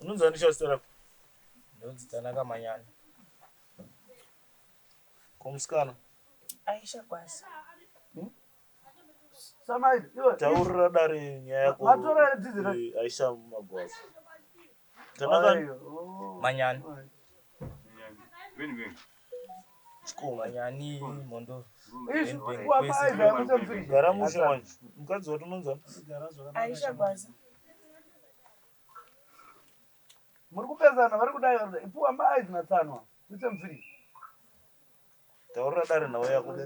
Unonzani shasitara? Ndonzi Tanaka Manyani. Kumskana? Aisha Gwaza. Samai, taurira dare nyaya yako Aisha Magwaza. Tanaka Manyani. Manyani Mondo. Garamusha wanje. Mukadzi watu unonzani? Aisha Gwaza. muri kupezana vari kudai ipuwa mai dzinatsanwa kuite mfiri taurira dare nawe yako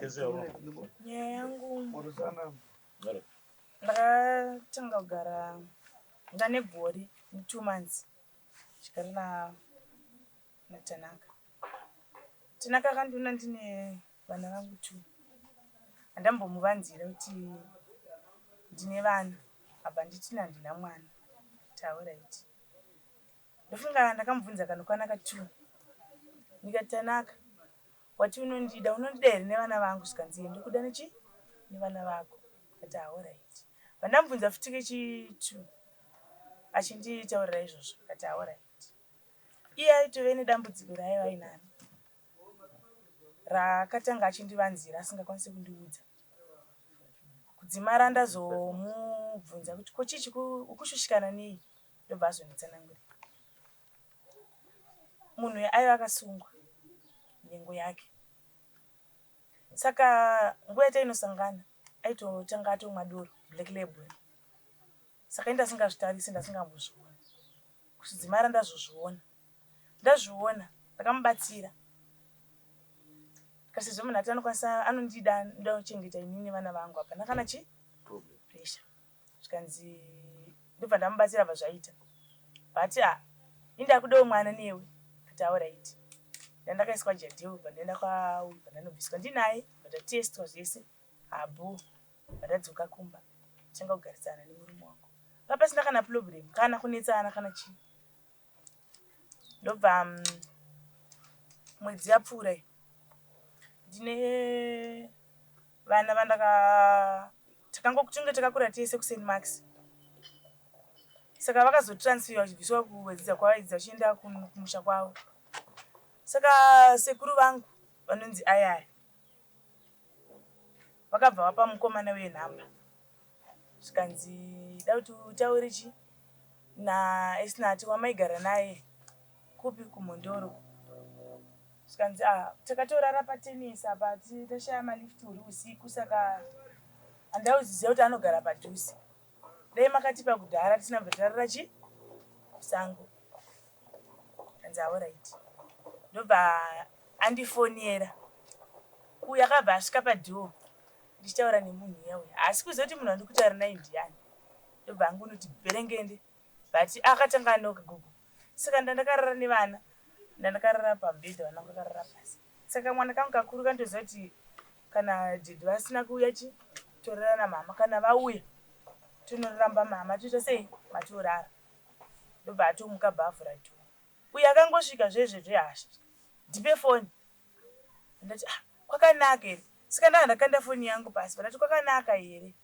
kesi yako nyaya yangu murusana ndakatanga kugara ndane gori 2 months chikari naTanaka. Tanaka akandiona ndine vana vangu 2 handambomuvanzira kuti ndine vana apa nditina handina mwana taura iti ndofunga ndakamubvunza kanokwana 2 ndikati Tanaka wati unondida here nevana vangu zvikanzi ndikuda nechi nevana vako kati alright vandamubvunza futi kechi2 achinditaurira izvozvo kati alright iye aitove nedambudziko raaiva ainaro rakatanga achindivanzira asingakwanisi kundiudza kudzimara ndazomubvunza kuti kochichi ukushushikana nei ndobva azonditsanangura munhu aiva akasungwa nyengo yake saka nguva yatainosangana aitotanga atomwa doro black label saka indasingazvitarisi ndasingambozviona kuchidzimara ndazviona ndakamubatsira kasezvo munhu ati anokwanisa anondida ndochengeta inini vana vangu apa ndakana chi pressure zvikanzi ndobva ndamubatsira bva zvaita but indakudawo mwana newe kuti alright ndakaiswa jadhiu pandaenda kwauyu pandanobviswa ndinaye ndatestwa zvese abu ndadzoka kumba tanga kugarisana nemurume wangu papasina kana problem kana kunetsana kana chi ndobva mwedzi yapfuura ndine vana vange takakura tese kuSt Marks saka vakazotransferiwa vachibviswa kuwedzidza kwavaidzidza vachienda kumusha kwavo saka sekuru vangu vanonzi ayaya vakabva vapa mukomana wenhamba zvikanzi da kuti utaure chi naEsnati wamaigara naye kupi kumondoro zvikanzi takatorara patenisi apa tashaya malifti uri usiku saka handauziziva kuti anogara padhuze dai makatipa kudhara tisina bva tarara chi kusango kanzi alright ndobva andifoniera uyu akabva asvika padhoo ndichitaura nemunhu yauya asi kuzoti munhu andikutaura naye ndiani ndobva angunoti bherengende but akatanga anoka gugu saka ndandakarara nevana ndandakarara pamubhedha vanangu vakarara pasi saka mwana kangu kakuru kandoziva kuti kana dhedhi vasina kuuya chi torara namama kana vauya tonoramba mama toita sei matorara ndobva atomuka bhavhura tu uyu akangosvika zvezvezvehasha ndipe foni ndati kwakanaka here saka ndakanda foni yangu pasi vandati kwakanaka here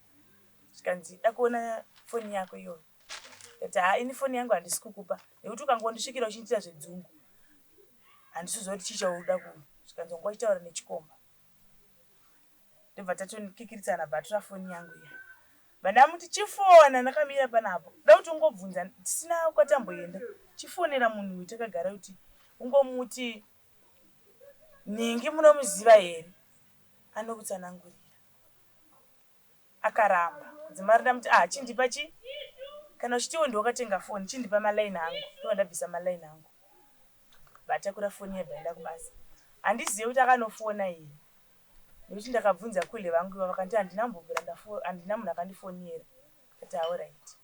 zvikanzi da kuona foni yako iyoyo ndati ini foni yangu handisi kukupa nekuti ukangondisvikira uchindiita zvedzungu handisizoti chichauda kuno zvikanzi wanga uchitaura nechikomba ndobva tatondikikirisana bhatora foni yangu iya vandamuti chifona ndakamira panapo da kuti ungobvunza tisina kwatamboenda chifonera munhu uyu takagara kuti ungomuti ningi munomuziva here anokutsanangurira akaramba dzimari ndamuti chindipa chi kana uchitiwo ndiwakatenga foni chindipa malaini angu ndo ndabvisa malaini angu vatakura foni yebhaenda kubasa handizive kuti akanofona here nekuti ndakabvunza kule vangu iva vakanti handina munhu akandifoniera kati alright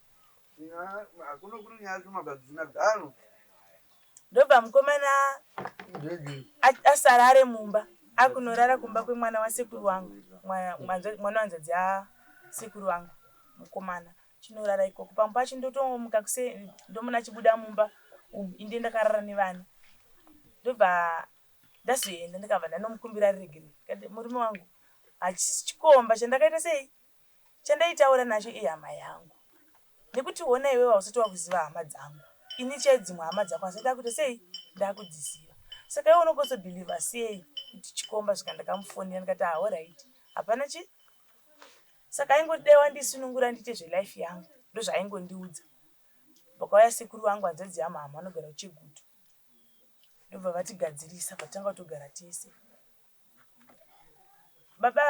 ndobva mukomana asara ari mumba akunorara kumba kwemwana wasekuru wangu mwana wanzadzi yasekuru wangu mukomana chinorara ikoko pamwe pacho ndotomuka ndomuna chibuda mumba inde ndakarara nevana ndobva ndazoenda ndikabva ndanomukumbira riregere kati murume wangu hachisi chikomba chandakaita sei chandaitaura nacho ihama yangu nekuti wona iwewe hausati wakuziva hama dzangu ini chedzimwe hama dzako asi ndakuti sei ndakudziziva. Saka iwe unokuzobhilivha sei kuti Chikomba svika ndakamufonera ndikati alright hapana chi. Saka aingodai wandisunungura ndiite zvelife yangu ndozvaaingondiudza. Pakauya sekuru vangu hanzvadzi yamama vanogara kuChigutu ndobva vatigadzirisa patanga kutogara tese. Baba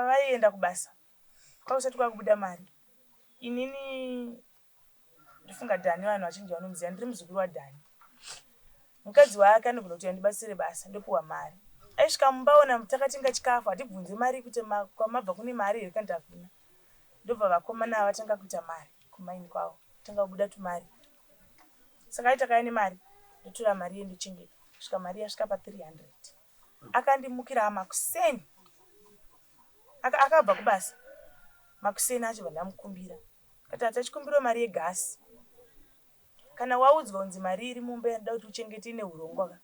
vaienda kubasa kwausati kwakubuda mari. Inini ndifunga Dhani vanhu vachinji vanomuziva ndiri muzukuru waDhani. Mukadzi wake anogona kuti andibatsire basa ndopuwa mari. Aisvika mumbaona takatenga chikafu hatibvunze mari kuti kwamabva kune mari here kana hakuna. Ndobva vakomana vatanga kuita mari kumaini kwavo tanga kubuda tumari. Saka aitakaya nemari ndotora mari yendochengeta kusvika mari yasvika pa300. Akandimukira makuseni akabva kubasa makuseni acho vandamukumbira kati atachikumbira mari yegasi. Kana waudzwa kunzi mari iri mumba yanoda kuti uchengete neurongwa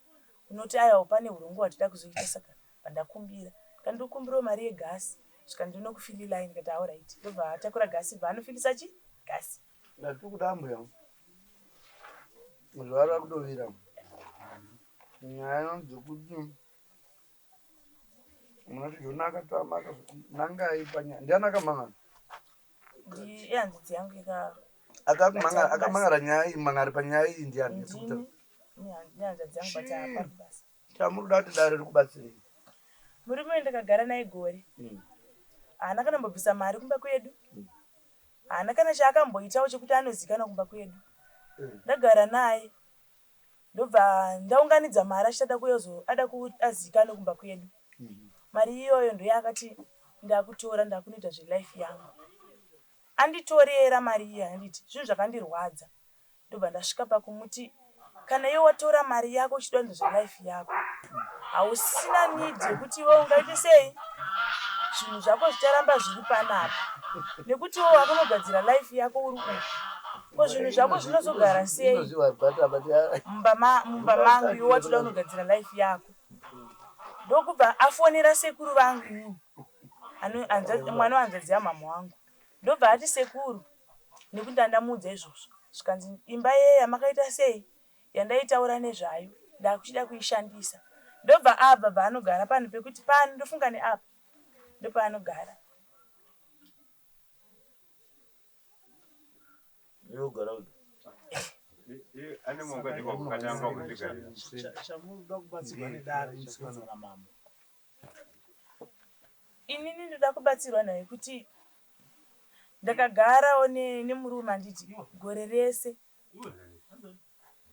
unoti aya pane urongwa hwatida kuzoita saka vandakumbira kandikumbira mari yegasi svika ndinokufilila ini kati alright ndobva atakura gasi bva anofilisa chi gasi ndatikudambuya zvara kudovira nyaya dzekuti munoti Jona akatamaka nangai panya ndianaka mangana ndiyanzidzi yangu ika akamangara nyaya mangari panyaya iyi ndiani ndini ndiyanzidzi yangu bata apa basa chamuri kuti dare rikubatsirei murume ndakagara naye gore haana kana mbobvisa mari kumba kwedu haana kana chaakamboitawo chekuti anozikanwa kumba kwedu. Ndagara naye ndobva ndaunganidza mari achida ada kuazikanwa kumba kwedu. Mari iyoyo ndoyaakati ndakutora ndakunoita zvelife yangu. Anditorera mari iya handiti zvinhu zvakandirwadza. Ndobva ndasvika pakumuti kana iwe watora mari yako uchida zvelife yako hausina need yekuti iwe ungaite sei zvinhu zvako zvicharamba zviri panapa nekuti iwe wakunogadzira life yako uri uku ko zvinhu zvako zvinozogara sei mumba mangu iwe watoda kunogadzira life yako. Ndokubva afonera sekuru vangu inini mwana wanzadzi yamama wangu ndobva ati sekuru nekuti ndandamuudza izvozvo zvikanzi imba yeya makaita sei yandaitaura nezvayo ndakuchida kuishandisa. Ndobva abva vaanogara pano pekuti pano ndofunga neapa ndopaanogara. Yogara ane munga ndiko kukatanga kutigara chamuda kubatsirwa nedare ndisikana mama. Inini ndoda kubatsirwa naye kuti ndakagarawo nemurume anditi gore rese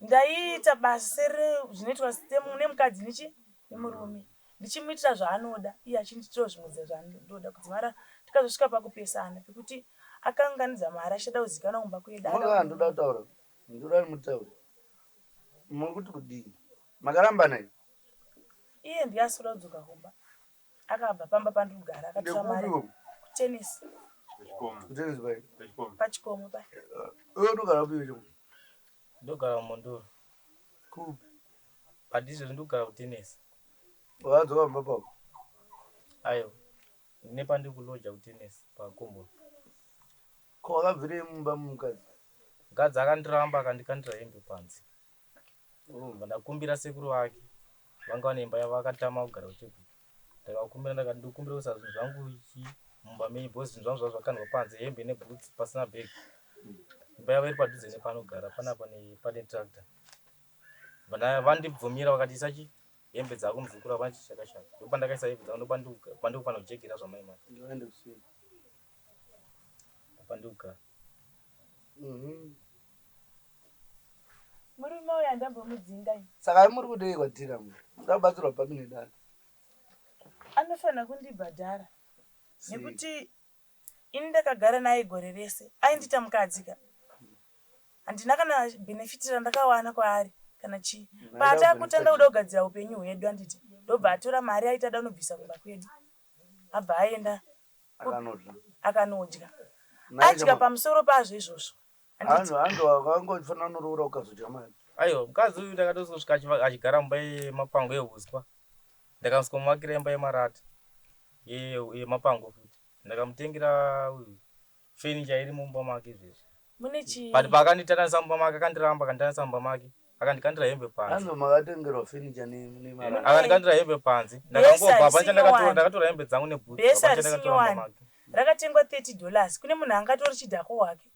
ndaiita basa zvinoitwa nemukadzi nemurume ndichimuitira zvaanoda iye achinditirawo zvimwe zvaanoda kuti mara tikazosvika pakupesana pekuti akaunganidza mari achida kuzikanwa kumba kwedu. Ndoda kutaura ndoda mutaure muri kuti kudini makaramba naye iye ndiye asura kudzoka kumba akabva pamba pandogara akatora mari kutenisi pachikomo pa ndogara kupi ndogara mumondoro kupi padizvo ndogara kutenisi wadzoka mba pako ayo nepandiri kuloja kutenisi pakombo ko wakabvire mumba mukadzi akandiramba akandikandira hembe panze ndakumbira sekuru wake vanga vane imba yavo akatama kugara kuChigutu ndakakumbira ndikumbira kusa zvinhu zvangu mumba menyu bhozi zvinhu zvangu zvazvakandwa panze hembe nebhutsi pasina bhegi. Imba yavo iri padhuze nepanogara panapa pane tractor vandibvumira vakati isachi hembe dzako muzukuru avana chichakashaka ndopandakaisa hembe dzangu ndopandikufanira kujegera zvamaimai pandikugara. Murume uyu handambomudzinga saka muri kudei kwatira ndabatsirwa papi nedare anofanira kundibhadhara nekuti ini ndakagara naye gore rese aindita mukadzika handina kana benefiti randakawana kwaari kana chii patakutanga kuda kugadzira upenyu hwedu handiti ndobva atora mari aita da unobvisa kumba kwedu abva aenda akanodya adya pamusoro pazvo izvozvo anhu akangofanira norora ukazodya mari. Aiyo mukadzi uyu ndakatosvika achigara mumba yemapango ehuswa ndakamusvika imba yemarata yemapango futi ndakamutengera fenicha iri mumba make izvezvi Mune chi? But pakanditana samba make akandiramba akanditana samba make akandikandira hembe panzi. Anzo makatengerwa furniture ne mara. Akandikandira hembe panzi. Ndakangobva ndakatora hembe dzangu nebhutsu. Besa risinyowani. Rakatengwa $30. Kune munhu angatori chidhako wake.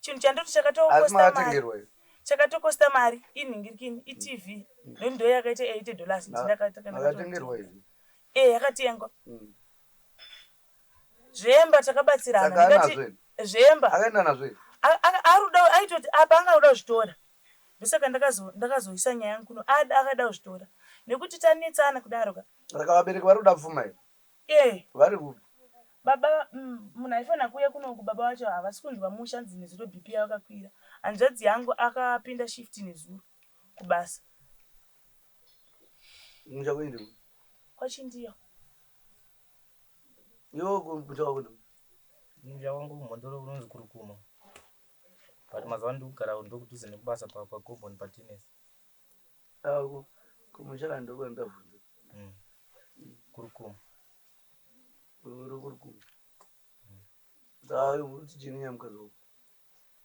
Chinhu chandoti chakatokosta mari. Chakatokosta mari inhingirikini iTV. Ndo yakaita $80 ndinakataka. Makatengerwa izvi. Yakatengwa. Zvemba takabatsirana ndikati zvemba akaenda nazvo aruda aitoti apa angaruda kuzvitora ndosaka ndakazoisa nyaya yangu kuno akada kuzvitora nekuti tanetsana kudaro ka saka vabereki vari kuda pfuma here vari kupi baba munhu aifana kuuya kuno kubaba wacho havasi kunzwa musha nzi nezuro BP yavo kakwira hanzvadzi yangu akapinda shift nezuro kubasa muchakuindi kwachindiyo iwo muchakuindi Ninja wangu mondoro unonzi Kurukuma. But mazuva ndikugara ndokutuze nekubasa paGomboni patennis. Kumuchala ndoko ndavhunza. Kurukuma. Kurukuma. Dai kuti chini nyamkazo.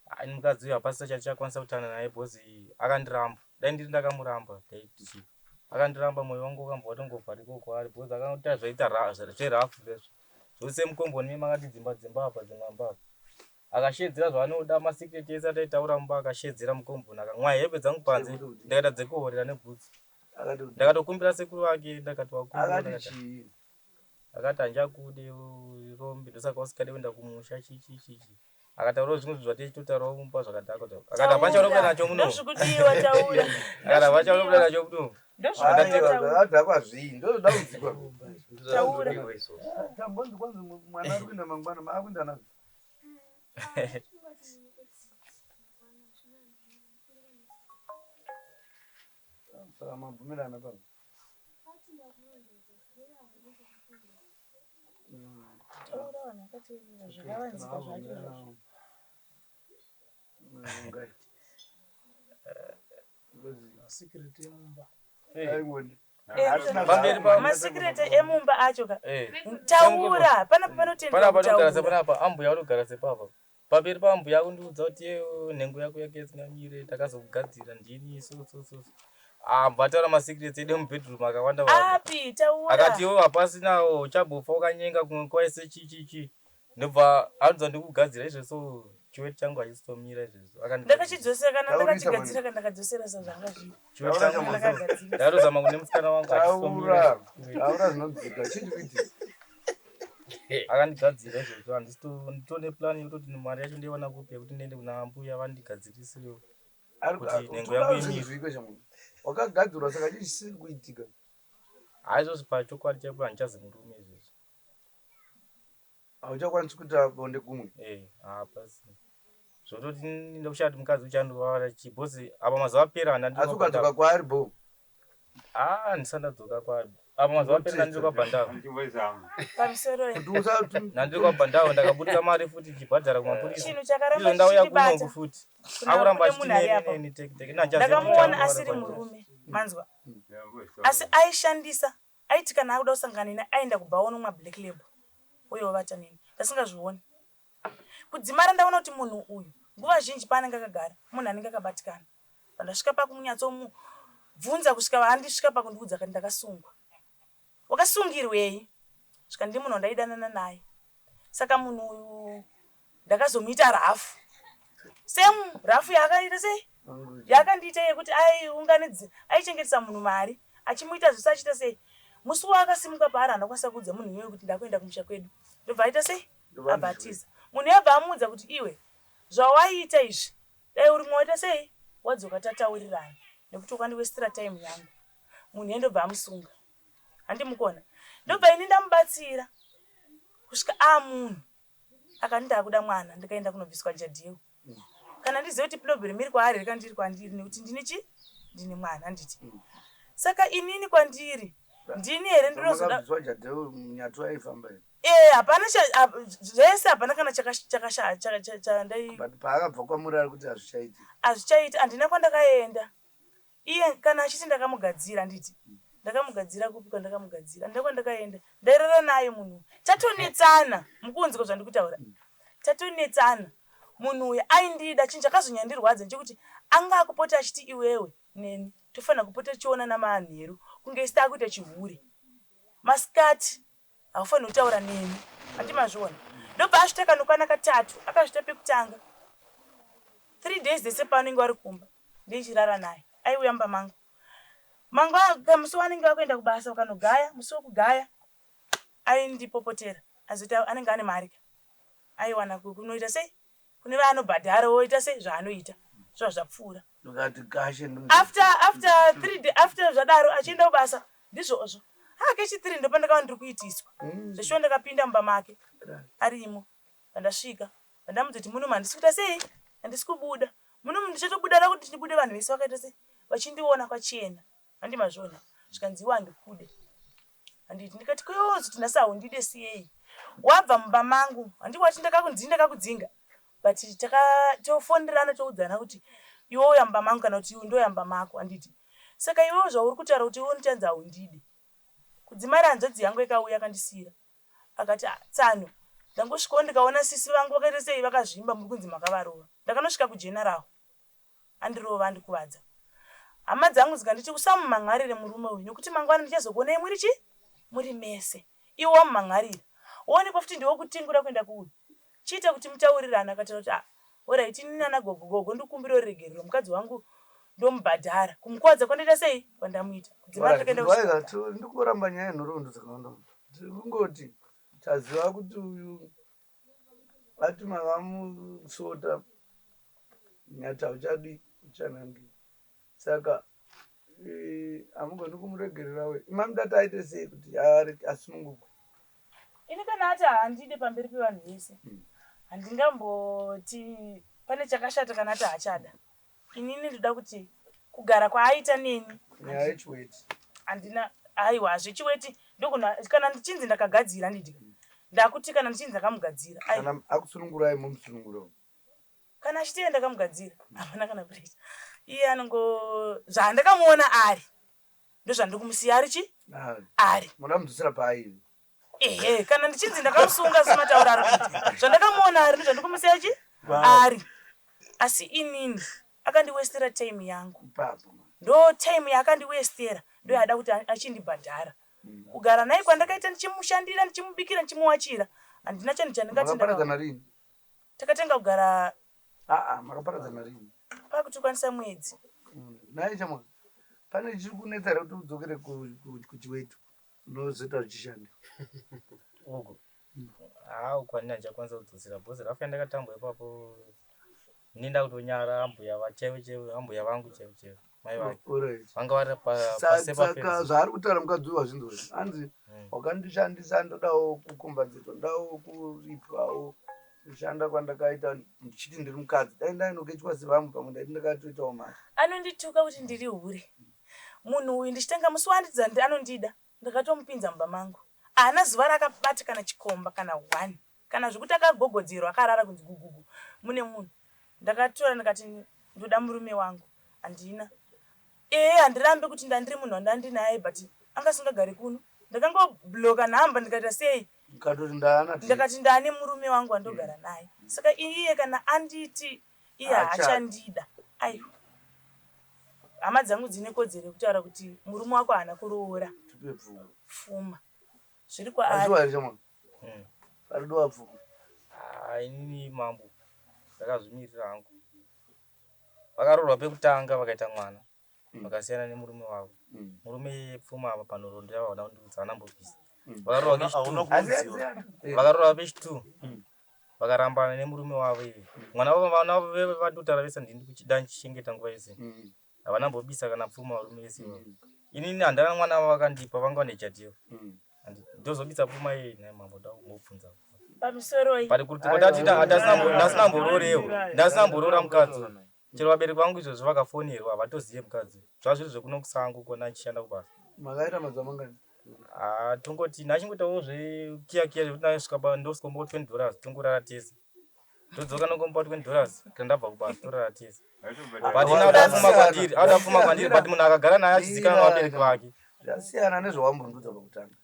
Ani mukadzi hapasi chachakwanisa kutana naye bhozi akandiramba. Dai ndiri ndakamuramba taiti. Akandiramba moyo wangu ukambwa tongobva riko kwaari bhozi akangoita zvaita zverafu bezvo. Zvose mukomboni makati dzimba apa dzingamba. Akashedzera zvanoda masiketi ese ataitaura mumba akashedzera mukomboni akamwa hembe dzangu panze ndakaita dzekuhorera nebhutsu. Ndakatokumbira sekuru wake ndakatowakumbira akati hanjakude rombi ndosaka usikade kuenda kumusha chichi. Akataura zvimwe zvatechitotaurawo mumba zvakadhako. Akati vacharopa nacho muno. Ndozvikudiwa taura. Akati vacharopa nacho muno. Ndozvakadhakwa zvii ndozoda kudzikwa. Taura. Tambondi kwanza mwana ari kuenda mangwana maakuenda nazvo. Saka mabvumirana pano. Taura vanhu vakateerera zvakavanzika zvacho. Secret yemumba. Masekireti emumba acho ka taura pana panotendera panapa ambuya unogara sepapa pamberi pambuya kundiudza kuti nhengo yako yake isingamire takazokugadzira ndini so bvataura masekireti edu mubedroom akawanda api taura akati iwo hapasinawo uchabhofa ukanyenga kumwe kwaise chichichi ndobva anudza ndikugadzira izvo so chiweti changu hachisomira izvezvo ndakachidzosera kana ndakachigadzira kana ndakadzosera sazvanga zviri chiweti changu ndarozama kune musikana wangu hachisomira taura zvinodzika chichikuiti akandigadzira izvezvo handitone plani yekutoti mari yacho ndeiwana kupi yekuti ndiende kuna mbuya vandigadzirisirewo kuti nhengo yangu imire wakagadzirwa saka chisiri kuitika haizvozvi pachokwadi chaipo handichazi murume izvezvo hauchakwanisi kuita bonde kumwe hapasi zvototi ndokushati mukadzi uchandovara chibhosi apa mazuva apera asi ukadzoka kwaari bo handisandadzoka kwaari apa mazuva apera nandiri kwabhandavo pamusoro nandiri kwabhandavo ndakabudisa mari futi chibhadhara kumapurisa chinhu izvo chakaramba ndauya chichibata kunongu futi akuramba achitinetekiteki ndakamuona asiri murume manzwa asi aishandisa aiti kana akuda kusangana neni aenda kubhaona mwa black label uyo vata neni ndasingazvioni kudzimara ndaona kuti munhu uyu nguva zhinji paanenge akagara munhu anenge akabatikana pandasvika pakumunyatsomubvunza kusvika vahandisvika pakundiudza kuti ndakasungwa wakasungirwei svika ndiri munhu ndaidanana naye saka munhu uyu ndakazomuita rafu semu rafu yaakaita sei yakandiita yekuti aichengetesa munhu mari achimuita zvese achiita sei musi waakasimuka paari handakwanisa kuudza munhu iyoyo kuti ndakuenda kumusha kwedu ndobva aita sei abhatiza munhu yabva amuudza kuti iwe zvawaiita izvi dai uri mwaita sei wadzoka tataurirana nekuti ukandiwestira time yangu munhu yendobva amusunga handimukona ndobva ini ndamubatsira kusvika munhu akanditi akuda mwana ndikaenda kunobviswa jadhiyo kana ndizive kuti problem iri kwaari rikandiri kwandiri nekuti ndine mwana handiti saka inini kwandiri ndini here ndinozoda hapana zvese hapana kana paakabva kwamuri ari kuti hazvichaiti handina kwandakaenda iye kana achiti ndakamugadzira nditi ndakamugadzira kupi kwandakamugadzira handina kwandakaenda ndairara naye munhu tatonetsana mukunzwa zvandikutaura tatonetsana munhu uyu aindida. Chinhu chakazonyandirwadza ndechekuti anga akupota achiti iwewe neni tofanira kupota tichiona namanheru kunge isi takuita chihure. Masikati haufaniri kutaura neni. Handimazviona. Ndobva asvita kanokwana katatu akasvita pekutanga 3 days dzese paanenge ari kumba ndichirara naye. Aiuya mumba mangu. Musi wanenge wakuenda kubasa ukanogaya, musi wokugaya aindipopotera. Azota anenge ane mari. Aiwana kunoita sei? Kune vanobhadhara woita sei zvaanoita. Zvapfuura. After 3 days after zvadaro achienda kubasa ndizvozvo. Kechi3 ndo pandakaona ndiri kuitiswa. Zvesho ndakapinda mumba make. Arimo. Pandasvika. Pandamuzoti muno mandisi kuita sei? Handisi kubuda. Muno ndichatobuda kuti ndibude vanhu vese vakaita sei? Vachindiona kwachena. Handimazvona. Zvikanziwa ndikude. Handiti ndikati koyozo tinasawo ndide sei? Wabva mumba mangu. Handiwati ndakakudzinga. But tofonderana toudzana kuti iwe uyamba mangu kana kuti iwe ndo yamba mako. Handiti. Saka iwe zvauri kutaura kuti iwe unichanza undide. Kudzimara hanzvadzi yangu ikauya akandisira. Akati Tsano, ndangosvikawo ndikaona sisi vangu vakaita sei vakazvimba muri kunzi makavarova. Ndakanosvika kugeneral. Andirova andikuvadza. Hama dzangu dzikanditi usamumhangarire murume uyu nokuti mangwana ndichazokuonai muri mese. Iwe wamumhangarira. Uonekwa futi ndiwo kutingura kuenda kuuyu. Chiita kuti mutaurirana akati alright ini nana gogo ndikumbira uregerero mukadzi wangu ndomubhadhara. Kumukwadza kwandaita sei? Kwandamuita. Kudzimara takaenda kuchikoro. Ndikuramba nyaya nhoroondo dzakawanda. Ndikungoti taziva kuti uyu ati mavamusota nyata uchadi uchanangi. Saka hamugoni kumuregerera we. Imamudati aite sei kuti asununguke? Ini kana ati handide pamberi pevanhu vese. Handingamboti pane chakashata kana ati hachada. Inini ndoda kuti kugara kwaaita neni. Nyaya yechiweti. Handina aiwa zvechiweti ndokuna kana ndichinzi ndakagadzira ndidika. Ndakuti kana ndichinzi ndakamugadzira. Kana akusunungurai mumusununguro. Kana achitiye ndakamugadzira. Hapana kana kuita. Iye anongo zvandakamuona ari. Ndozvandikumusiya ari. Munamudzosera paari. Kana ndichinzi ndakamusunga semataura ari kuita. Zvandakamuona ari ndozvandikumusiya ari. Asi inini akandiwestera time yangu. Ndo time yakandiwestera ndo yada kuti achindibhadhara. Kugara naye kwandakaita ndichimushandira ndichimubikira ndichimuwachira handina chinhu chandingati makaparadzana rini? Takatenga kugara makaparadzana rini? Pakutukwanisa mwedzi. Naye chamwa pane chiri kunetsa kuti udzokere kuchiwetu unozoita uchishanda uko kwanina ndichakwanisa kudzosera bhozi rafika ndakatambwa ipapo ninda kutonyara ambuya ambuya vangu chaivo mai vake vanga vari pasaka zvaari kutaura mukadzi uyu wazvinzwa hanzi wakandishandisa ndodawo kukombadzirwa ndawo kuripwawo kushanda kwandakaita ndichiti ndiri mukadzi dai ndainoketywa sevamwe pamwe ndai ndakatoitawo mari. Anondituka kuti ndiri hure. Munhu uyu ndichitenga musi wandidza anondida ndakatomupinza mumba mangu. Haana zuva rakabata kana chikomba kana 1 kana zvokuti akagogodzerwa akarara kunzi gugugu mune munhu. Ndakatora ndikati ndoda murume wangu. Handina. Handirambe kuti ndandiri munhu wandandinaye but angasingagari kuno. Ndakangobloka nhamba ndikaita sei? Ndakati ndane murume wangu wandogara naye. Saka iye kana anditi iye haachandida. Aiwa. Hama dzangu dzine kodzero kutaura kuti murume wako haana kuroora. Pfuma. Zviri kwaari. Aridowa pfuma. Inini mambo. Ndakazvimirira hangu. Vakaroorwa pekutanga vakaita mwana. Vakasiyana nemurume wavo. Murume pfuma apa panhoroondo yavaona kundudza anambobvisa. Vakaroorwa pechi2. Vakarambana nemurume wavo ivi. Mwana wavo vadotara vese ndini kuchida ndichichengeta nguva yese. Havana mbobisa kana pfuma varume vese ivavo. Inini handana mwana wavo vakandipa vanga vane chatiyo. Ndozobisa pfuma iyi naye mambo ndakungobvunza. Pamusoroi. Pari kuti ndasina mbororewo. Ndasina mborora mukadzi. Chero vabereki vangu izvozvo vakafonerwa havatoziye mukadzi. Zvazviri zvekuno kusango kuona achishanda kubasa. Makaita mazuva mangani? Tongoti nachingoitawo zvekiya zvekuti nasvika ndosvika $20 tongorara tese. Ndodzoka nokomba $20 kana ndabva kubasa torara tese. But auda pfuma kwandiri but munhu akagara naye achizikanwa navabereki vake. Zvasiyana nezvawambondudza pakutanga.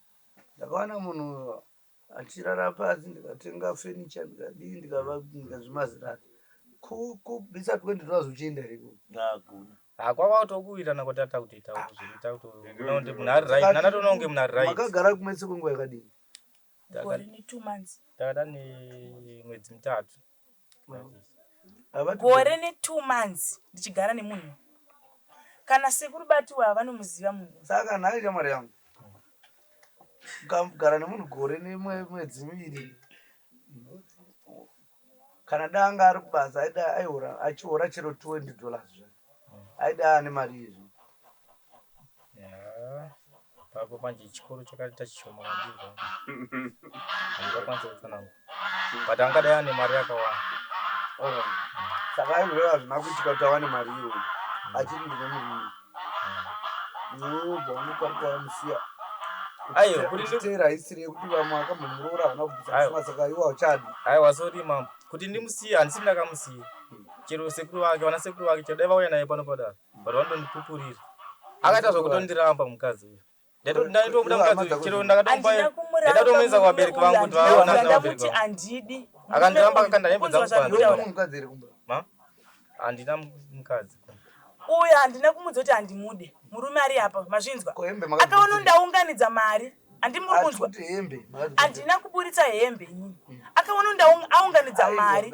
Ndakawana munhu achirara pasi ndikatenga furniture ndikadii ndikazvimazirata. kubisa 20 twazochienda riko Nakuna. Kwavatokuitana kuti atakutoita kuti munari right nanatononge munari right. Makagara kumese kwenguva yakadini? Gore ni 2 months. Takada ni mwedzi mitatu. Gore ni 2 months ndichigara nemunhu. Kana sekuru batiwa vanomuziva munhu. Saka nhai shamwari yangu. Ukagara nemunhu gore nemwedzi miviri. Kana danga ari kubasa aida achiora chero $20. Aida ane mari izvi. Papo panje chikoro chakaita chishoma mandizvo. Ndakwanisa kutsananga. But angadai ane mari yakawanda. Saka aizoreva hazvina kuitika kuti awane mari iyoyo. Achiri ndine murume. Bva unokwanikwa musiya. Aiyo kuti nditera hisiri yekuti vamwe akambomuroora havana kubvisa saka iwo hauchadi. Aiwa sorry mambo. Kuti ndimusiya handisi ndakamusiya. Chero sekuru wake vana sekuru wake chero dai vauya naye pano padaro. But vandondipupurira. Akaita zvokutondiramba mukadzi uyu. Ndatomuda mukadzi chero ndakatomba ndatomuisa kuvabereki vangu kuti vaona ndamuti andidi. Akandiramba akakanda hembe dzangu panze. Mukadzi ere kumba? Ma? Handina mukadzi. Uyu handina kumudza kuti handimude. Murume ari apa mazvinzwa. Akaona ndaunganidza mari. Handimuri kunzwa. Handina kuburitsa hembe inini. Akaona ndaunganidza mari.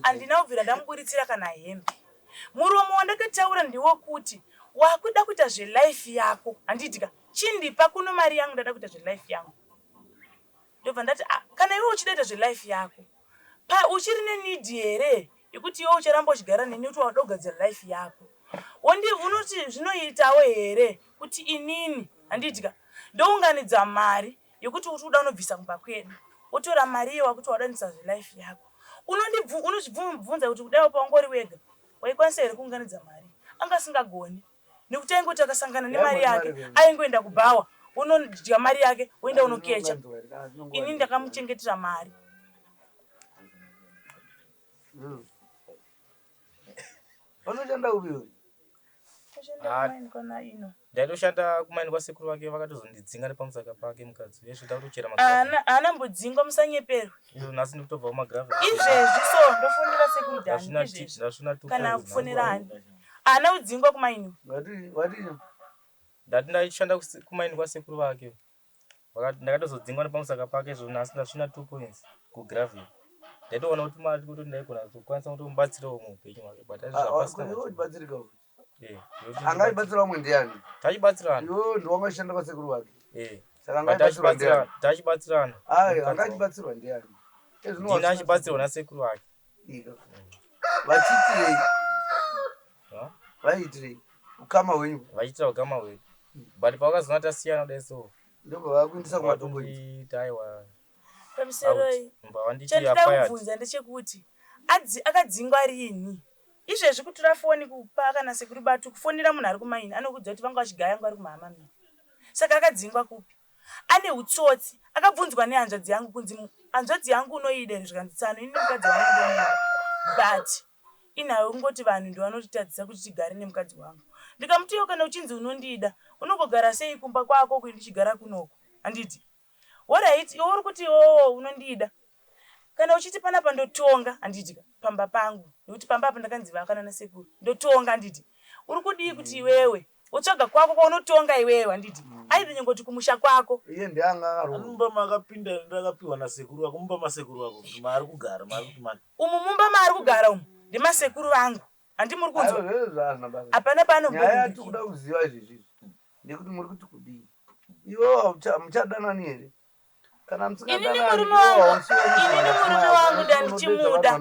Handina kubvira ndamuburitsira kana hembe. Muromo wandakataura ndiwo kuti wakuda kuita zvelife yako. Handitika chindipa kuno mari yangu ndada kuita zvelife yangu. Ndobva ndati kana iwe uchida kuita zvelife yako. Uchiri nenid here yekuti iwe ucharamba uchigara neni kuti wada kugadzira life yako. Unoti zvinoitawo here kuti inini handitika ndounganidza mari yekuti unoda unobvisa kumba kwedu. Wotora mari iyo wakuti wadanisa zvelife yako. Unozvibvunza kuti kudai paungori wega waikwanisa here kuunganidza mari. Anga singagoni. Nekuti ainge akasangana nemari yake aingoenda kubhawa unodya mari yake woenda unokecha. Ini ndakamuchengetera mari. Unoshanda upi wewe? Ndaitoshanda kumaini kwasekuru wake vakatozondidzinga nepamusaka pake mukadzi. Yezvo ndakutochera magravhi. Ana mbodzingwa musanyeperwa. Izvo nhasi ndikutobva kumagravhi. Izvezvi so ndofonera sekuru Dhani izvezvi. Kana kufonera hani. Ana udzingwa kumaini. Wati? Ndati ndaishanda kumaini kwasekuru wake. Ndakatozodzingwa nepamusaka pake izvo nhasi ndasvina 2 points kugravhi. Ndaitoona kuti mari kuti ndaigona kukwanisa kutomubatsirawo muupenyu hwake. But aibatsirika upi? Angaibatsira umwe ndiani? Tachibatsirana. Iwe ndiwangashanda kwasekuru wake? Saka angaibatsirwa ndiani? Tachibatsirana. Angachibatsirwa ndiani? Ndina achibatsirwa nasekuru wake. Vachiitirei? Vaiitirei? Ukama hwenyu? Vachiitira ukama hwedu. But pavakazona tasiyana kudai so. Ndobva vakuindisa kumatomboiti? Aiwa. Pamuseroi. Chandida kubvunza ndechekuti akadzingwa rini? Izvezvi kutora foni kupa kana sekuru batu kufonera munhu ari kumaini anokudza kuti vanga vachigaya yangu ari kumahama mimi. Saka akadzingwa kupi? Ane utsotsi. Akabvunzwa nehanzvadzi yangu kunzi hanzvadzi yangu unoida zvikanditsano ini mukadzi wangu ndomuda. But inayo kungoti vanhu ndivanotitadzisa kuti tigare nemukadzi wangu. Ndikamutiwo kana uchinzi unondida unongogara sei kumba kwako kuti ndichigara kunoko. Handiti. Alright, iwe uri kuti unondida. Kana uchiti panapa ndotonga handitika pamba pangu. Nekuti pamba apa ndakanziva kana nasekuru. Ndotonga handiti. Uri kudii kuti iwewe utsvaga kwako kwaunotonga iwewe handiti. Aidi nyongoti kumusha kwako. Iye ndianga aro. Mumba makapinda ndakapiwa nasekuru wako. Mumba masekuru wako. Mari kugara, mari kuti mari. Umu mumba mari kugara umu. Ndimasekuru vangu. Handi muri kunzwa. Apana pano mbona. Nyaya tikuda kuziva izvi. Ndikuti muri kuti kudii. Iwo muchadanani here. Kana msingadana. Ini murume wangu ndandichimuda.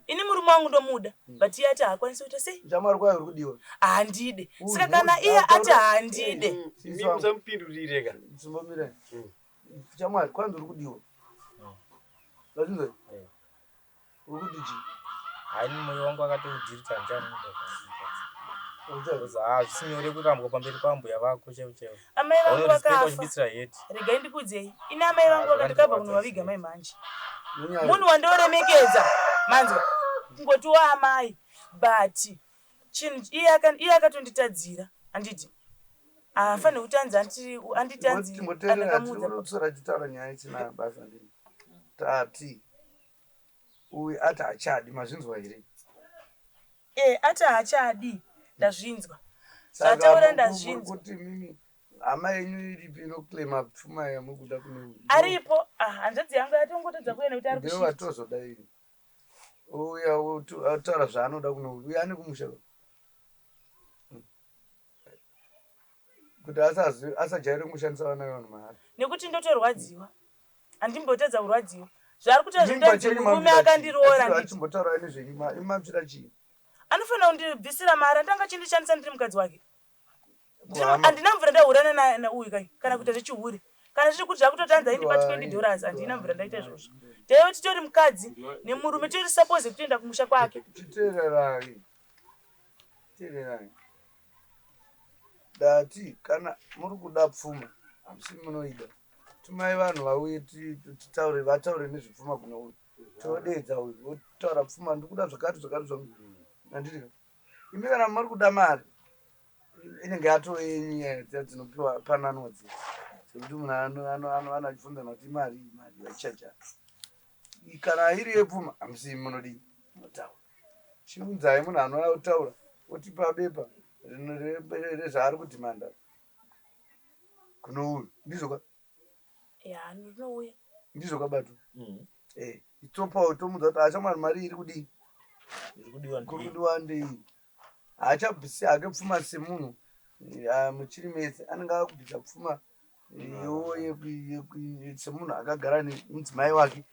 Ini murume wangu ndomuda. But iye ati haakwanisi kuita sei? Chamwari kwayo uri kudiwa. Handide. Saka kana iye ati handide. Mimi musamupindurire ka. Simbomira. Chamwari kwanza uri kudiwa. Lazima. Uri kudiji. Haini moyo wangu akatoudzirita njani. Zvisimiore kurambwa pamberi pambuya vako chaiwo. Amai vangu vakafa. Regai ndikudzei. Ine amai vangu vakandikabva kunovaviga mai manje. Munhu wandoremekeza. Manzwa. Kungoti waamai. But iye akatonditadzira. Handiti. Afane kutanza anditanzi. Timoterera tinotsora chitaura nyaya isina basa ndini. Tati. uyu ati hachadi mazvinzwa here ati haachadi ndazvinzwa zvataura ndazvinzwa kuti mimi hama yenyu iripi inoklema pfuma yamukuda kune aripo hanzvadzi yangu yatongotodza kuya nekuti ari ndeo vatozoda iri uya ataura zvaanoda kuno uya ane kumusha kuti asajaire kushandisa vana vanhu mahari nekuti ndotorwadziwa handimbotedza kurwadziwa zvari kuita zvindanzi murume akandiroora achimbotaura nezvenyu imamtsvira chii anofanira kundibvisira mari andanga chindishandisa ndiri mukadzi wake handina mvura ndahurana nauyu kai kana kuita zvechihure kana zviri kuti zvakutotanza indipa $20 handina mvura ndaita izvozvo taive titori mukadzi nemurume tori suppose kutoenda kumusha kwake titeererai dati kana muri kuda pfuma hamisi munoida tumai vanhu vauye vataure nezvepfuma kuna uyu todedza uyu votaura pfuma ndikuda zvakati zvangu andiri imi kana muri kuda mari inenge yatove yenyaya dzinopiwa pananodzi dzekuti munhu anachifunza kuti mari vaichaja kana iri yepfuma hamisi munodii munotaura chiunzai munhu anouya kutaura otipa bepa rezvaari kudhimanda kuno uyu ndizvoka ndinouya ndizvokabatu itopawo tomudza kuti achamwari mari iri kudii kudiwa ndei haachabvisi hake pfuma semunhu muchiri mese anenge akubvisa pfuma semunhu akagara nemudzimai wake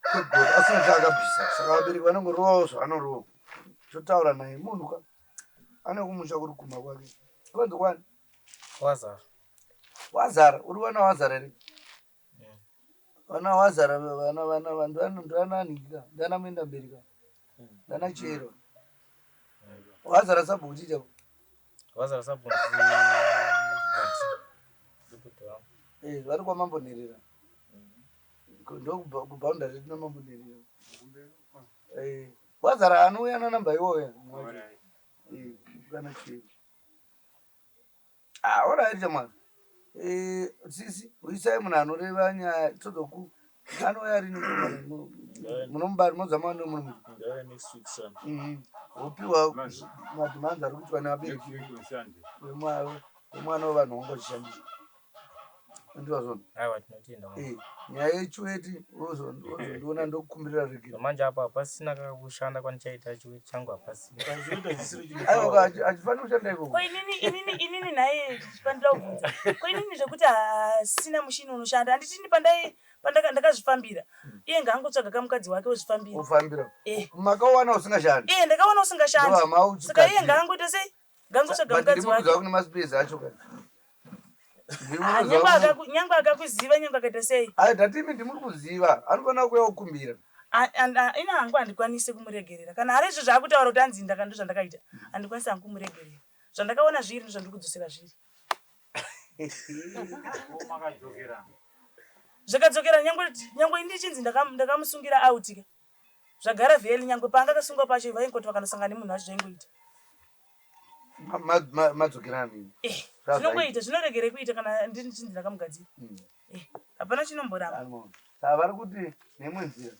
kwegore asina chaakabvisa saka vabereki vanongorovawo zvavanorowa totaura naye munhu ka ane kumusha kuri kuma kwake kwanzi kwani wazara uri wana wazara ere vana wazara ndoananiika ndana muenda mberi ka ndana chero wazara sabhuti chako vari kwamambonherera ndokubhaunda zvetino mambonherera wazara anouya nanamba iwoya kana chero oraiti chamwana sisi uisai munhu anoreva nyaya tozoku anouya rini munomubari mozama nemunhu opiwa madhimanzi ari kuitwa nevabereki vemwana wevanhu wangochishandisa ndiwa zvona nyaya yechiweti ozondiona ndokukumbirira regera manje apa hapasina kushanda kwanichaita chiweti changu hapasina achifanira kushanda ikoko inini naye tichipandira kubvunza koinini zvekuti hasina mushini unoshanda handitini ndakazvifambira iye ngaangotsvaga kamukadzi wake ozvifambira ufambira makawana usingashandi ndakaona usingashandi saka iye ngaangoita sei ngaangotsvaga mukadzi wake kune maspace acho kani nyangwe akakuziva nyangwe akaita sei datimi ndimuri kuziva anofanira kuuya kukumbira ina hangu handikwanisi kumuregerera kana hari izvo zvaakutaura kuti hanzi ndo zvandakaita handikwanisi hangu kumuregerera zvandakaona zviri ndozvandiri kudzosera zviri zvakadzokera nyangwe indichinzi ndakamusungira autika zvagara vheli nyangwe paanga akasungwa pacho vaingoti vakanosangana nemunhu wacho zvaingoita madzokerani zvinongoita zvinoregere kuita kana ndichinzi ndakamugadzira hapana chinomboramba saka vari kuti nemwe nzira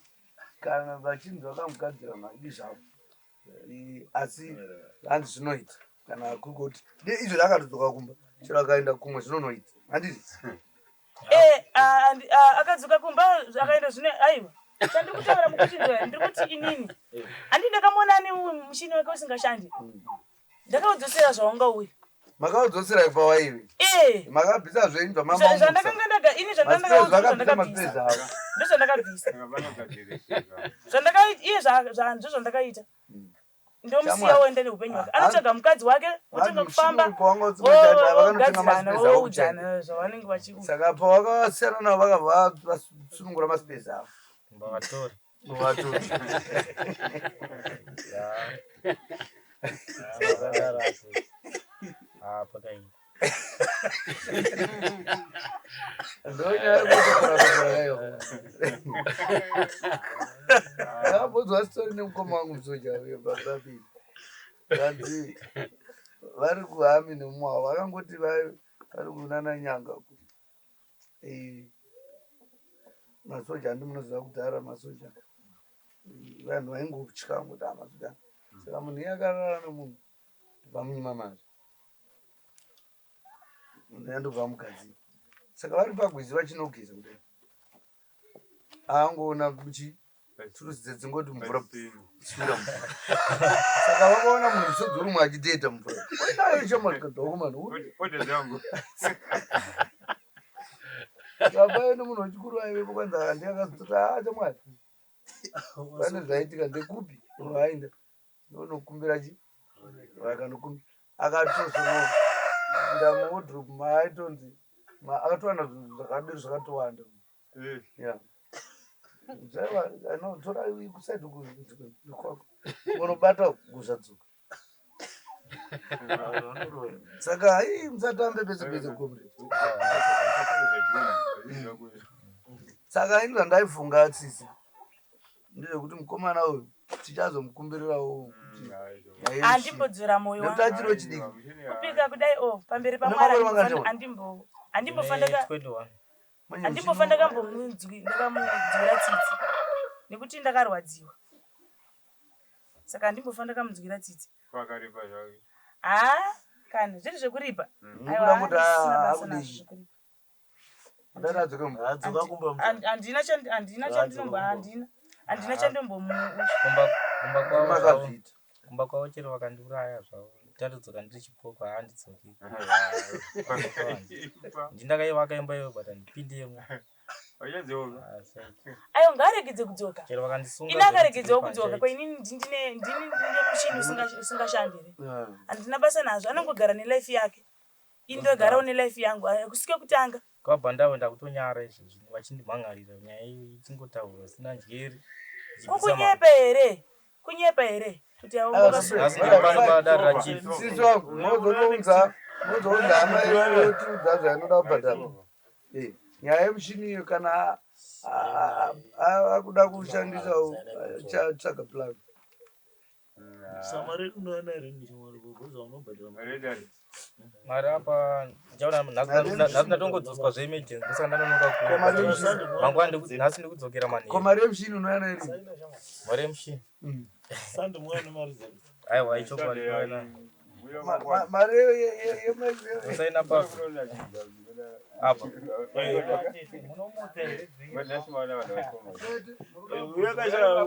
kana vachinzi vakamugadzira mhaidi zvavo asi hanzi zvinoita kana kurikuti izvo rakatodzoka kumba chero akaenda kumwe zvinonoita handiti akadzoka kumba akaenda zvino aiwa chandiri kutaura mukuchinzwa ndiri kuti inini handi ndakamuona ne mushini wake usingashandi ndakaudzosera zvawangauya makaudzosera ipa waive makabvisa zvenyu zvandakabvisa iye zvanzo zvandakaita ndomusiya woenda neupenyu hwake anotsvaga mukadzi wake wotenga kufamba ogadzirana oudzana zvavanenge vachiuya saka pawakasiyana navo vakabva vasunungura maspace avo mbavatori pakaita ndakambonzwa sitori nemukoma wangu musoja bababiri kanzi vari kuhami nemumwe vakangoti vari kunana nyanga masoja andimunoziva kudhara masoja vanhu vaingotya kuti amasoja saka munhu iye akarara nemunhu vamunyima mari munhu yandobva mukadzi saka vari pagwizi vachinogeza kudai aangoona turusi dzedzingoti mvura sura saka vakaona munhu sodzorumwe achiteta mvura odaishamadhokumana apaene munhu wechikuru aivepo kwanza handi akazotota chamwari pane zvaitika ndekupi unoaenda nokumbira chi vakanokumbira akatozono ndamuwodhropu maaitonzi akatowana zvinhu zvakadero zvakatowanda tora kusaidi kwako unobata kuzadzuka saka hai musatambe pese pese komrade saka ini zvandaifunga tsisi ndezvekuti mukomana uyu tichazomukumbirirawo andimbodzora moyo wangu tachiro chidiki kupika kudai pamberi pamwari andimbofa ndakamudzwira tsitsi nekuti ndakarwadziwa saka andimbofa ndakamudzwira tsitsi kana zviri zvekuripa handina kumba kwavo chero vakandiuraya zvavo tatodzoka ndiri chipoko handidzoki ndindakaivaka imba iyo but handipindemo ayo ngaaregedze kudzoka chero vakandisunga ina akaregedzewo kudzoka kwainini ndine muchini usingashandire handina basa nazvo anongogara nelife yake indogarawo nelife yangu kusike kutanga kwabva ndaenda kutonyara izvozvi vachindimhangarira nyaya iyi ichingotaurwa sina njeri kunyepa here kuti sisi wangu mozonoudza hama tiudza zvainoda kubhadhara nyaya yemushini iyo kana akuda kushandisawo chatsvaga plan samari unoona here ndichimwarikugoza unobhadhara mari apa nhasi ndatongodzoswa zveemergency ndosaka ndanonoka nhasi ndikudzokera ko mari yemushini unoona here mari yemushini sandi mwana mari dzedu aiwa ichokwadi mari usaina papa apa uyakashara